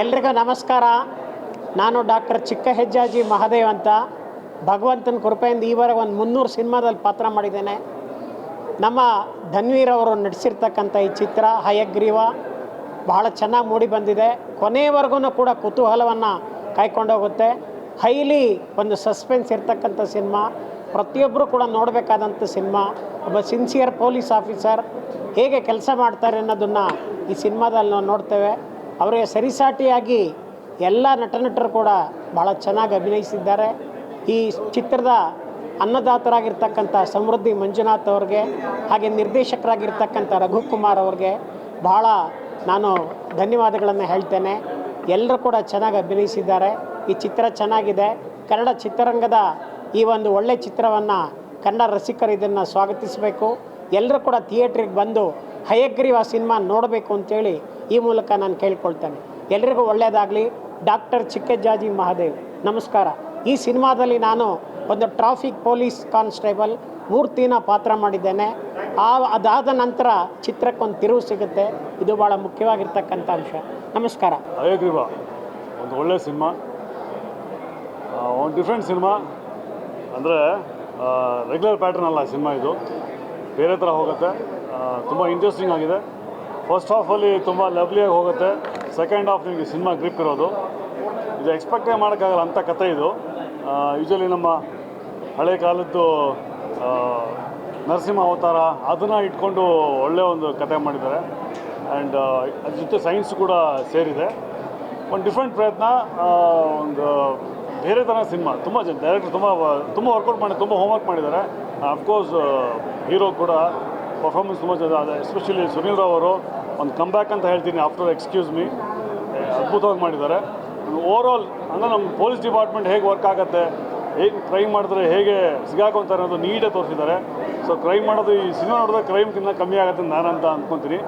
ಎಲ್ರಿಗೂ ನಮಸ್ಕಾರ. ನಾನು ಡಾಕ್ಟರ್ ಚಿಕ್ಕ ಹೆಜ್ಜಾಜಿ ಮಹಾದೇವ್ ಅಂತ. ಭಗವಂತನ ಕೃಪೆಯಿಂದ ಈವರೆಗೆ ಒಂದು 300 ಸಿನಿಮಾದಲ್ಲಿ ಪಾತ್ರ ಮಾಡಿದ್ದೇನೆ. ನಮ್ಮ ಧನ್ವೀರ್ ಅವರು ನಟಿಸಿರ್ತಕ್ಕಂಥ ಈ ಚಿತ್ರ ಹಯಗ್ರೀವ ಬಹಳ ಚೆನ್ನಾಗಿ ಮೂಡಿ ಬಂದಿದೆ. ಕೊನೆಯವರೆಗೂ ಕೂಡ ಕುತೂಹಲವನ್ನು ಕಾಯ್ಕೊಂಡೋಗುತ್ತೆ. ಹೈಲಿ ಒಂದು ಸಸ್ಪೆನ್ಸ್ ಇರ್ತಕ್ಕಂಥ ಸಿನಿಮಾ, ಪ್ರತಿಯೊಬ್ಬರು ಕೂಡ ನೋಡಬೇಕಾದಂಥ ಸಿನಿಮಾ. ಒಬ್ಬ ಸಿನ್ಸಿಯರ್ ಪೊಲೀಸ್ ಆಫೀಸರ್ ಹೇಗೆ ಕೆಲಸ ಮಾಡ್ತಾರೆ ಅನ್ನೋದನ್ನು ಈ ಸಿನಿಮಾದಲ್ಲಿ ನಾವು ನೋಡ್ತೇವೆ. ಅವರಿಗೆ ಸರಿಸಾಟಿಯಾಗಿ ಎಲ್ಲ ನಟನಟರು ಕೂಡ ಭಾಳ ಚೆನ್ನಾಗಿ ಅಭಿನಯಿಸಿದ್ದಾರೆ. ಈ ಚಿತ್ರದ ಅನ್ನದಾತರಾಗಿರ್ತಕ್ಕಂಥ ಸಮೃದ್ಧಿ ಮಂಜುನಾಥ್ ಅವ್ರಿಗೆ, ಹಾಗೆ ನಿರ್ದೇಶಕರಾಗಿರ್ತಕ್ಕಂಥ ರಘುಕುಮಾರ್ ಅವ್ರಿಗೆ ಭಾಳ ನಾನು ಧನ್ಯವಾದಗಳನ್ನು ಹೇಳ್ತೇನೆ. ಎಲ್ಲರೂ ಕೂಡ ಚೆನ್ನಾಗಿ ಅಭಿನಯಿಸಿದ್ದಾರೆ. ಈ ಚಿತ್ರ ಚೆನ್ನಾಗಿದೆ. ಕನ್ನಡ ಚಿತ್ರರಂಗದ ಈ ಒಂದು ಒಳ್ಳೆಯ ಚಿತ್ರವನ್ನು ಕನ್ನಡ ರಸಿಕರು ಇದನ್ನು ಸ್ವಾಗತಿಸಬೇಕು. ಎಲ್ಲರೂ ಕೂಡ ಥಿಯೇಟ್ರಿಗೆ ಬಂದು ಹಯಗ್ರೀವ ಸಿನಿಮಾ ನೋಡಬೇಕು ಅಂತೇಳಿ ಈ ಮೂಲಕ ನಾನು ಕೇಳ್ಕೊಳ್ತೇನೆ. ಎಲ್ರಿಗೂ ಒಳ್ಳೆಯದಾಗಲಿ. ಡಾಕ್ಟರ್ ಚಿಕ್ಕಜ್ಜಾಜಿ ಮಹಾದೇವ್, ನಮಸ್ಕಾರ. ಈ ಸಿನಿಮಾದಲ್ಲಿ ನಾನು ಒಂದು ಟ್ರಾಫಿಕ್ ಪೊಲೀಸ್ ಕಾನ್ಸ್ಟೇಬಲ್ ಮೂರ್ತಿನ ಪಾತ್ರ ಮಾಡಿದ್ದೇನೆ. ಅದಾದ ನಂತರ ಚಿತ್ರಕ್ಕೊಂದು ತಿರುವು ಸಿಗುತ್ತೆ. ಇದು ಭಾಳ ಮುಖ್ಯವಾಗಿರ್ತಕ್ಕಂಥ ಅಂಶ. ನಮಸ್ಕಾರ. ಹಯಗ್ರೀವ ಒಂದು ಒಳ್ಳೆಯ ಸಿನಿಮಾ, ಒಂದು ಡಿಫ್ರೆಂಟ್ ಸಿನಿಮಾ. ಅಂದರೆ ರೆಗ್ಯುಲರ್ ಪ್ಯಾಟ್ರನ್ ಅಲ್ಲ ಸಿನಿಮಾ, ಇದು ಬೇರೆ ಥರ ಹೋಗುತ್ತೆ. ತುಂಬ ಇಂಟ್ರೆಸ್ಟಿಂಗ್ ಆಗಿದೆ. ಫಸ್ಟ್ ಹಾಫಲ್ಲಿ ತುಂಬ ಲವ್ಲಿಯಾಗಿ ಹೋಗುತ್ತೆ. ಸೆಕೆಂಡ್ ಹಾಫ್ ನಿಮಗೆ ಸಿನಿಮಾ ಗ್ರಿಪ್ ಇರೋದು. ಇದು ಎಕ್ಸ್ಪೆಕ್ಟೇ ಮಾಡೋಕ್ಕಾಗಲ್ಲ ಅಂಥ ಕಥೆ ಇದು. ಯೂಶ್ವಲಿ ನಮ್ಮ ಹಳೆ ಕಾಲದ್ದು ನರಸಿಂಹ ಅವತಾರ ಅದನ್ನು ಇಟ್ಕೊಂಡು ಒಳ್ಳೆಯ ಒಂದು ಕತೆ ಮಾಡಿದ್ದಾರೆ. ಆ್ಯಂಡ್ ಅದ್ರ ಜೊತೆ ಸೈನ್ಸ್ ಕೂಡ ಸೇರಿದೆ. ಒಂದು ಡಿಫ್ರೆಂಟ್ ಪ್ರಯತ್ನ, ಒಂದು ಬೇರೆ ಥರ ಸಿನಿಮಾ. ತುಂಬ ಜನ ಡೈರೆಕ್ಟರ್ ತುಂಬ ವರ್ಕೌಟ್ ಮಾಡಿ, ತುಂಬ ಹೋಮ್ವರ್ಕ್ ಮಾಡಿದ್ದಾರೆ. ಅಫ್ಕೋರ್ಸ್ ಹೀರೋ ಕೂಡ ಪರ್ಫಾರ್ಮೆನ್ಸ್ ತುಂಬ ಚೆನ್ನಾಗಿದೆ. ಎಸ್ಪೆಷಲಿ ಸುನೀಲ್ ರಾವ್ ಅವರು ಒಂದು ಕಮ್ಬ್ಯಾಕ್ ಅಂತ ಹೇಳ್ತೀನಿ, ಆಫ್ಟರ್ ಎಕ್ಸ್ಕ್ಯೂಸ್ ಮೀ, ಅದ್ಭುತವಾಗಿ ಮಾಡಿದ್ದಾರೆ. ಓವರ್ ಆಲ್ ಅಂದರೆ ನಮ್ಮ ಪೊಲೀಸ್ ಡಿಪಾರ್ಟ್ಮೆಂಟ್ ಹೇಗೆ ವರ್ಕ್ ಆಗುತ್ತೆ, ಹೇಗೆ ಕ್ರೈಮ್ ಮಾಡಿದ್ರೆ ಹೇಗೆ ಸಿಗಾಕೊಂತಾರೆ ಅನ್ನೋದು ನೀಟಾಗಿ ತೋರಿಸಿದ್ದಾರೆ. ಸೊ ಕ್ರೈಮ್ ಮಾಡೋದು ಈ ಸಿನಿಮಾ ನೋಡಿದ್ರೆ ಕ್ರೈಮ್ಗಿಂತ ಕಮ್ಮಿ ಆಗುತ್ತೆ ನಾನಂತ ಅಂದ್ಕೊತೀನಿ.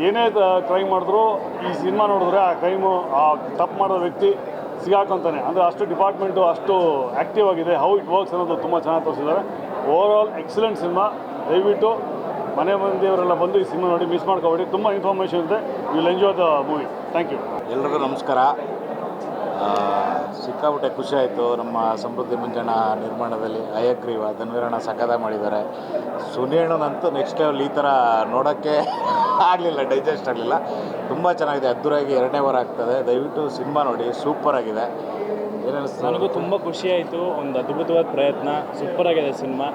ಏನೇ ಕ್ರೈಮ್ ಮಾಡಿದ್ರು ಈ ಸಿನಿಮಾ ನೋಡಿದ್ರೆ ಆ ಕ್ರೈಮು, ಆ ತಪ್ಪು ಮಾಡೋ ವ್ಯಕ್ತಿ ಸಿಗಾಕೊಂತಾನೆ. ಅಂದರೆ ಅಷ್ಟು ಡಿಪಾರ್ಟ್ಮೆಂಟು ಅಷ್ಟು ಆ್ಯಕ್ಟಿವ್ ಆಗಿದೆ. ಹೌ ಇಟ್ ವರ್ಕ್ಸ್ ಅನ್ನೋದು ತುಂಬ ಚೆನ್ನಾಗಿ ತೋರಿಸಿದ್ದಾರೆ. Over all excellent cinema. ದಯವಿಟ್ಟು ಮನೆ ಮಂದಿಯವರೆಲ್ಲ ಬಂದು ಈ ಸಿನಿಮಾ ನೋಡಿ, ಮಿಸ್ ಮಾಡ್ಕೊಬೇಡಿ. ತುಂಬ ಇನ್ಫಾರ್ಮೇಷನ್ ಇದೆ. You will enjoy the movie. Thank you. ಎಲ್ರಿಗೂ ನಮಸ್ಕಾರ. ಸಿಕ್ಕಾಪಟ್ಟೆ ಖುಷಿ ಆಯಿತು. ನಮ್ಮ ಸಮೃದ್ಧಿ ಮಂಜಣ್ಣ ನಿರ್ಮಾಣದಲ್ಲಿ ಹಯಗ್ರೀವ ಧನ್ವೀರಣ್ಣ ಸಖತ್ತಾಗಿ ಮಾಡಿದ್ದಾರೆ. ಸುನೀಲನಂತೂ ನೆಕ್ಸ್ಟ್ ಲೆವೆಲ್. ಈ ಥರ ನೋಡೋಕ್ಕೆ ಆಗಲಿಲ್ಲ, ಡೈಜೆಸ್ಟ್ ಆಗಲಿಲ್ಲ. ತುಂಬ ಚೆನ್ನಾಗಿದೆ. ಅದ್ದೂರಿಯಾಗಿ 2ನೇ ವಾರ ಆಗ್ತದೆ. ದಯವಿಟ್ಟು ಸಿನಿಮಾ ನೋಡಿ, ಸೂಪರಾಗಿದೆ. ಏನಿಸ್ತು? ನನಗೂ ತುಂಬ ಖುಷಿ ಆಯಿತು. ಒಂದು ಅದ್ಭುತವಾದ ಪ್ರಯತ್ನ, ಸೂಪರಾಗಿದೆ ಸಿನಿಮಾ.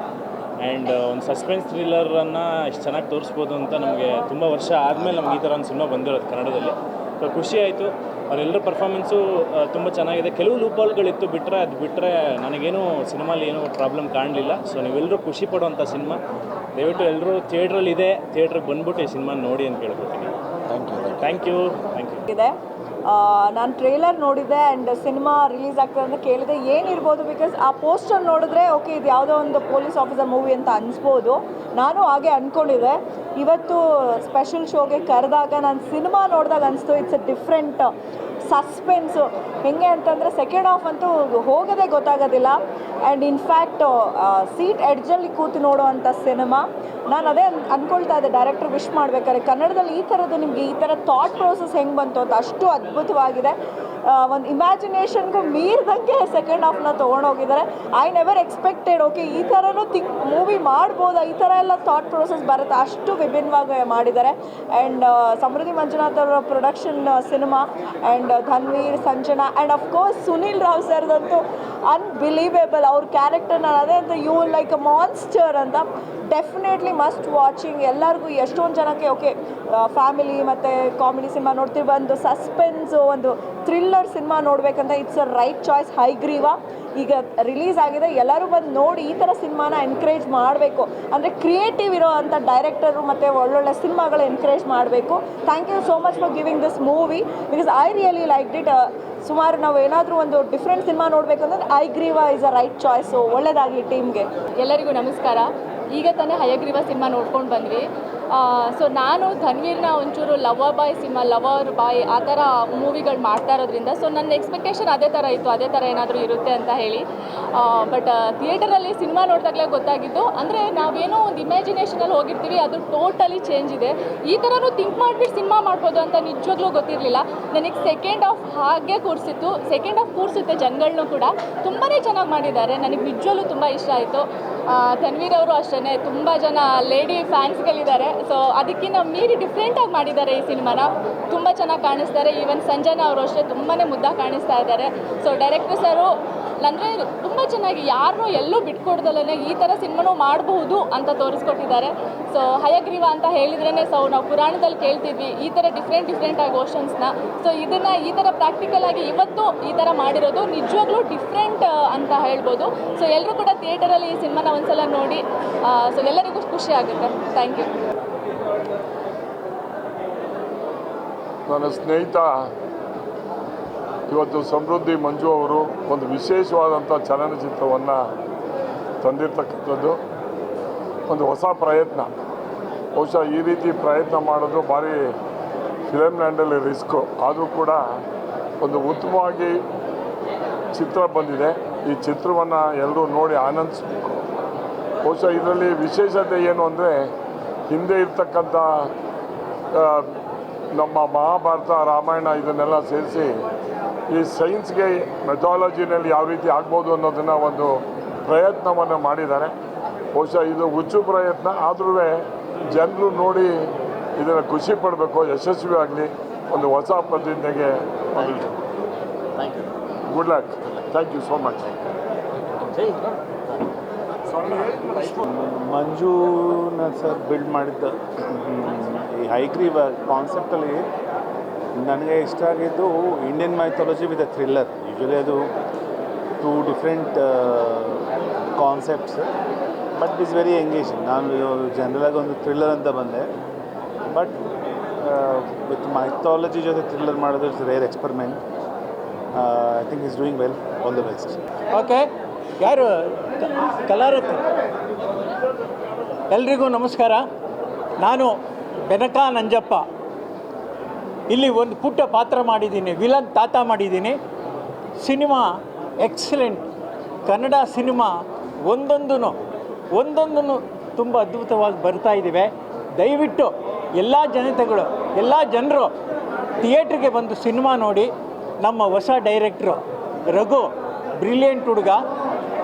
ಆ್ಯಂಡ್ ಒಂದು ಸಸ್ಪೆನ್ಸ್ ಥ್ರಿಲ್ಲರನ್ನು ಇಷ್ಟು ಚೆನ್ನಾಗಿ ತೋರಿಸ್ಬೋದು ಅಂತ ನಮಗೆ ತುಂಬ ವರ್ಷ ಆದಮೇಲೆ ನಮ್ಗೆ ಈ ಥರ ಒಂದು ಸಿನಿಮಾ ಬಂದಿರೋದು ಕನ್ನಡದಲ್ಲಿ. ಸೊ ಖುಷಿ ಆಯಿತು. ಅವರೆಲ್ಲರ ಪರ್ಫಾರ್ಮೆನ್ಸು ತುಂಬ ಚೆನ್ನಾಗಿದೆ. ಕೆಲವು ಲೂಪಾಲ್ಗಳಿತ್ತು, ಬಿಟ್ಟರೆ ನನಗೇನು ಸಿನಿಮಾಲಿ ಏನೂ ಪ್ರಾಬ್ಲಮ್ ಕಾಣಲಿಲ್ಲ. ಸೊ ನೀವೆಲ್ಲರೂ ಖುಷಿ ಪಡುವಂಥ ಸಿನಿಮಾ. ದಯವಿಟ್ಟು ಎಲ್ಲರೂ ಥಿಯೇಟ್ರಲ್ಲಿದೆ, ಥಿಯೇಟ್ರಿಗೆ ಬಂದ್ಬಿಟ್ಟು ಈ ಸಿನಿಮಾ ನೋಡಿ ಅಂತ ಕೇಳ್ಕೊತೀನಿ. Thank you. ಇದೆ. ನಾನು ಟ್ರೇಲರ್ ನೋಡಿದ್ದೆ ಆ್ಯಂಡ್ ಸಿನಿಮಾ ರಿಲೀಸ್ ಆಗ್ತದೆ ಅಂತ ಕೇಳಿದೆ ಏನಿರ್ಬೋದು. ಬಿಕಾಸ್ ಆ ಪೋಸ್ಟರ್ ನೋಡಿದ್ರೆ ಓಕೆ ಇದು ಯಾವುದೋ ಒಂದು ಪೊಲೀಸ್ ಆಫೀಸರ್ ಮೂವಿ ಅಂತ ಅನಿಸ್ಬೋದು. ನಾನು ಹಾಗೆ ಅಂದ್ಕೊಂಡಿದ್ದೆ. ಇವತ್ತು ಸ್ಪೆಷಲ್ ಶೋಗೆ ಕರೆದಾಗ ನಾನು ಸಿನಿಮಾ ನೋಡಿದಾಗ ಅನಿಸ್ತು ಇಟ್ಸ್ ಎ ಡಿಫ್ರೆಂಟ್ ಸಸ್ಪೆನ್ಸು. ಹೆಂಗೆ ಅಂತಂದರೆ ಸೆಕೆಂಡ್ ಹಾಫ್ ಅಂತೂ ಹೋಗೋದೇ ಗೊತ್ತಾಗೋದಿಲ್ಲ. ಆ್ಯಂಡ್ ಇನ್ಫ್ಯಾಕ್ಟ್ ಸೀಟ್ ಎಡ್ಜಲ್ಲಿ ಕೂತು ನೋಡೋವಂಥ ಸಿನಿಮಾ. ನಾನು ಅದೇ ಅಂದ್ಕೊಳ್ತಾ ಇದ್ದೆ ಡೈರೆಕ್ಟರ್ ವಿಶ್ ಮಾಡಬೇಕಾದ್ರೆ ಕನ್ನಡದಲ್ಲಿ ಈ ಥರದ್ದು ನಿಮಗೆ ಈ ಥರ ಥಾಟ್ ಪ್ರೋಸೆಸ್ ಹೆಂಗೆ ಬಂತು ಅಂತ. ಅಷ್ಟು ಅದ್ಭುತವಾಗಿದೆ. ಒಂದು ಇಮ್ಯಾಜಿನೇಷನ್ಗೂ ಮೀರಿದಂಗೆ ಸೆಕೆಂಡ್ ಹಾಫ್ನ ತೊಗೊಂಡೋಗಿದ್ದಾರೆ. ಐ ನೆವರ್ ಎಕ್ಸ್ಪೆಕ್ಟೆಡ್ ಓಕೆ ಈ ಥರನೂ ಮೂವಿ ಮಾಡ್ಬೋದಾ, ಈ ಥರ ಎಲ್ಲ ಥಾಟ್ ಪ್ರೋಸೆಸ್ ಬರುತ್ತೆ. ಅಷ್ಟು ವಿಭಿನ್ನವಾಗಿ ಮಾಡಿದ್ದಾರೆ. ಆ್ಯಂಡ್ ಸಮೃದ್ಧಿ ಮಂಜುನಾಥ್ ಅವರ production cinema. And Dhanveer, Sanjana and of course Sunil Rao ಸರ್ದಂತೂ ಅನ್ಬಿಲೀವೇಬಲ್. ಅವ್ರ ಕ್ಯಾರೆಕ್ಟರ್ ನಾನು ಅದೇ ಅಂತ ಯು ಲೈಕ್ ಅ ಮಾನ್ಸ್ಟರ್ ಅಂತ. Definitely must watching. ಎಲ್ಲರಿಗೂ ಎಷ್ಟೊಂದು ಜನಕ್ಕೆ ಓಕೆ ಫ್ಯಾಮಿಲಿ ಮತ್ತು ಕಾಮಿಡಿ ಸಿನಿಮಾ ನೋಡ್ತೀವಿ, ಒಂದು ಸಸ್ಪೆನ್ಸು, ಒಂದು ಥ್ರಿಲ್ಲರ್ ಸಿನಿಮಾ ನೋಡಬೇಕಂತ it's a right choice. Hayagreeva ಈಗ ರಿಲೀಸ್ ಆಗಿದೆ. ಎಲ್ಲರೂ ಬಂದು ನೋಡಿ ಈ ಥರ ಸಿನಿಮಾನ ಎನ್ಕರೇಜ್ ಮಾಡಬೇಕು. ಅಂದರೆ ಕ್ರಿಯೇಟಿವ್ ಇರೋ ಅಂಥ ಡೈರೆಕ್ಟರು ಮತ್ತು ಒಳ್ಳೊಳ್ಳೆ ಸಿನಿಮಾಗಳು ಎನ್ಕರೇಜ್ ಮಾಡಬೇಕು. Thank you so much for giving this movie because I really like it. ಸುಮಾರು ನಾವು ಏನಾದರೂ ಒಂದು ಡಿಫ್ರೆಂಟ್ ಸಿನಿಮಾ ನೋಡಬೇಕು ಅಂದರೆ Hayagriva is a right choice. ಒಳ್ಳೆಯದಾಗಿ ಟೀಮ್ಗೆ. ಎಲ್ಲರಿಗೂ ನಮಸ್ಕಾರ. ಈಗ ತಾನೇ ಹಯಗ್ರೀವ ಸಿನಿಮಾ ನೋಡ್ಕೊಂಡು ಬಂದ್ವಿ. ಸೊ ನಾನು ಧನ್ವೀರ್ನ ಒಂಚೂರು lover boy cinema lover boy ಆ ಥರ ಮೂವಿಗಳು ಮಾಡ್ತಾ ಇರೋದ್ರಿಂದ ಸೊ ನನ್ನ ಎಕ್ಸ್ಪೆಕ್ಟೇಷನ್ ಅದೇ ಥರ ಇತ್ತು, ಅದೇ ಥರ ಏನಾದರೂ ಇರುತ್ತೆ ಅಂತ ಹೇಳಿ. ಬಟ್ ಥಿಯೇಟರಲ್ಲಿ ಸಿನಿಮಾ ನೋಡಿದಾಗಲೇ ಗೊತ್ತಾಗಿದ್ದು, ಅಂದರೆ ನಾವೇನೋ ಒಂದು ಇಮ್ಯಾಜಿನೇಷನಲ್ಲಿ ಹೋಗಿರ್ತೀವಿ, ಅದು ಟೋಟಲಿ ಚೇಂಜ್ ಇದೆ. ಈ ಥರನೂ ಥಿಂಕ್ ಮಾಡಿಬಿಟ್ಟು ಸಿನಿಮಾ ಮಾಡ್ಬೋದು ಅಂತ ನಿಜವಾಗ್ಲೂ ಗೊತ್ತಿರಲಿಲ್ಲ. ನನಗೆ ಸೆಕೆಂಡ್ ಹಾಫ್ ಹಾಗೆ ಕೂರಿಸಿತ್ತು, ಸೆಕೆಂಡ್ ಹಾಫ್ ಕೂರಿಸುತ್ತೆ ಜನಗಳನ್ನೂ ಕೂಡ. ತುಂಬಾ ಚೆನ್ನಾಗಿ ಮಾಡಿದ್ದಾರೆ, ನನಗೆ ನಿಜವಾಗ್ಲೂ ತುಂಬ ಇಷ್ಟ ಆಯಿತು. ಧನ್ವೀರ್ ಅವರು ಅಷ್ಟೇ, ತುಂಬ ಜನ ಲೇಡಿ ಫ್ಯಾನ್ಸ್ಗಳಿದ್ದಾರೆ. ಸೊ ಅದಕ್ಕಿಂತ ಮೀರಿ ಡಿಫ್ರೆಂಟಾಗಿ ಮಾಡಿದ್ದಾರೆ ಈ ಸಿನಿಮಾನ. ತುಂಬ ಚೆನ್ನಾಗಿ ಕಾಣಿಸ್ತಾರೆ. ಈವನ್ ಸಂಜನಾ ಅವರು ಅಷ್ಟೇ ತುಂಬಾ ಮುದ್ದಾಗಿ ಕಾಣಿಸ್ತಾ ಇದ್ದಾರೆ. ಸೊ ಡೈರೆಕ್ಟರ್ ಸರು ಅಂದರೆ ತುಂಬ ಚೆನ್ನಾಗಿ ಯಾರನ್ನೂ ಎಲ್ಲೂ ಬಿಟ್ಕೊಡ್ದಲ್ಲೇ ಈ ಥರ ಸಿನಿಮಾನೂ ಮಾಡಬಹುದು ಅಂತ ತೋರಿಸ್ಕೊಟ್ಟಿದ್ದಾರೆ. ಸೊ ಹಯಗ್ರೀವ ಅಂತ ಹೇಳಿದ್ರೇ ಸೊ ನಾವು ಪುರಾಣದಲ್ಲಿ ಕೇಳ್ತಿದ್ವಿ ಈ ಥರ ಡಿಫ್ರೆಂಟಾಗಿ ಓಷನ್ಸ್ನ. ಸೊ ಇದನ್ನು ಈ ಥರ ಪ್ರಾಕ್ಟಿಕಲಾಗಿ ಇವತ್ತು ಈ ಥರ ಮಾಡಿರೋದು ನಿಜವಾಗ್ಲೂ ಡಿಫ್ರೆಂಟ್ ಅಂತ ಹೇಳ್ಬೋದು. ಸೊ ಎಲ್ಲರೂ ಕೂಡ ಥಿಯೇಟರಲ್ಲಿ ಈ ಸಿನಿಮಾನ ಒಂದ್ಸಲ ನೋಡಿ. ಸೊ ಎಲ್ಲರಿಗೂ ಖುಷಿ ಆಗುತ್ತೆ. Thank you. ನನ್ನ ಸ್ನೇಹಿತ ಇವತ್ತು ಸಮೃದ್ಧಿ ಮಂಜು ಅವರು ಒಂದು ವಿಶೇಷವಾದಂಥ ಚಲನಚಿತ್ರವನ್ನು ತಂದಿರ್ತಕ್ಕಂಥದ್ದು ಒಂದು ಹೊಸ ಪ್ರಯತ್ನ. ಬಹುಶಃ ಈ ರೀತಿ ಪ್ರಯತ್ನ ಮಾಡೋದು ಭಾರಿ ಫಿಲಮ್ ಲ್ಯಾಂಡಲ್ಲಿ ರಿಸ್ಕು. ಆದರೂ ಕೂಡ ಒಂದು ಉತ್ತಮವಾಗಿ ಚಿತ್ರ ಬಂದಿದೆ. ಈ ಚಿತ್ರವನ್ನು ಎಲ್ಲರೂ ನೋಡಿ ಆನಂದಿಸಬೇಕು. ಬಹುಶಃ ಇದರಲ್ಲಿ ವಿಶೇಷತೆ ಏನು ಅಂದರೆ ಹಿಂದೆ ಇರ್ತಕ್ಕಂಥ ನಮ್ಮ ಮಹಾಭಾರತ ರಾಮಾಯಣ ಇದನ್ನೆಲ್ಲ ಸೇರಿಸಿ ಈ ಸೈನ್ಸ್ಗೆ ಮೆಥಾಲಜಿನಲ್ಲಿ ಯಾವ ರೀತಿ ಆಗ್ಬೋದು ಅನ್ನೋದನ್ನು ಒಂದು ಪ್ರಯತ್ನವನ್ನು ಮಾಡಿದ್ದಾರೆ. ಬಹುಶಃ ಇದು ಹುಚ್ಚು ಪ್ರಯತ್ನ, ಆದ್ರೂ ಜನರು ನೋಡಿ ಇದನ್ನು ಖುಷಿ ಪಡಬೇಕು, ಯಶಸ್ವಿ ಆಗಲಿ. ಒಂದು ಹೊಸ ಪ್ರತಿನಿಧಿಗೆ good luck. Thank you so much. ಮಂಜುನ ಸರ್ ಬಿಲ್ಡ್ ಮಾಡಿದ್ದ ಈ ಹೈಗ್ರೀವ ಕಾನ್ಸೆಪ್ಟಲ್ಲಿ ನನಗೆ ಇಷ್ಟ ಆಗಿದ್ದು Indian mythology with a thriller. Usually ಅದು two different concepts, but it's very engaging. ನಾನು ಜನರಲಾಗಿ ಒಂದು ಥ್ರಿಲ್ಲರ್ ಅಂತ ಬಂದೆ, ಬಟ್ ವಿತ್ ಮೈಥಾಲಜಿ ಜೊತೆ ಥ್ರಿಲ್ಲರ್ ಮಾಡೋದು it's rare experiment. I think is doing well. All the best. Okay, ಯಾರು ಕಲಾರತ್ನ? ಎಲ್ರಿಗೂ ನಮಸ್ಕಾರ. ನಾನು ಬೆನಕ ನಂಜಪ್ಪ. ಇಲ್ಲಿ ಒಂದು ಪುಟ್ಟ ಪಾತ್ರ ಮಾಡಿದ್ದೀನಿ, ವಿಲನ್ ತಾತ ಮಾಡಿದ್ದೀನಿ. Cinema excellent. ಕನ್ನಡ ಸಿನಿಮಾ ಒಂದೊಂದೂ ತುಂಬ ಅದ್ಭುತವಾಗಿ ಬರ್ತಾ ಇದ್ದೀವಿ. ದಯವಿಟ್ಟು ಎಲ್ಲ ಜನರು ಥಿಯೇಟ್ರಿಗೆ ಬಂದು ಸಿನಿಮಾ ನೋಡಿ. ನಮ್ಮ ಹೊಸ ಡೈರೆಕ್ಟ್ರು ರಘು ಬ್ರಿಲಿಯಂಟ್ ಹುಡುಗ.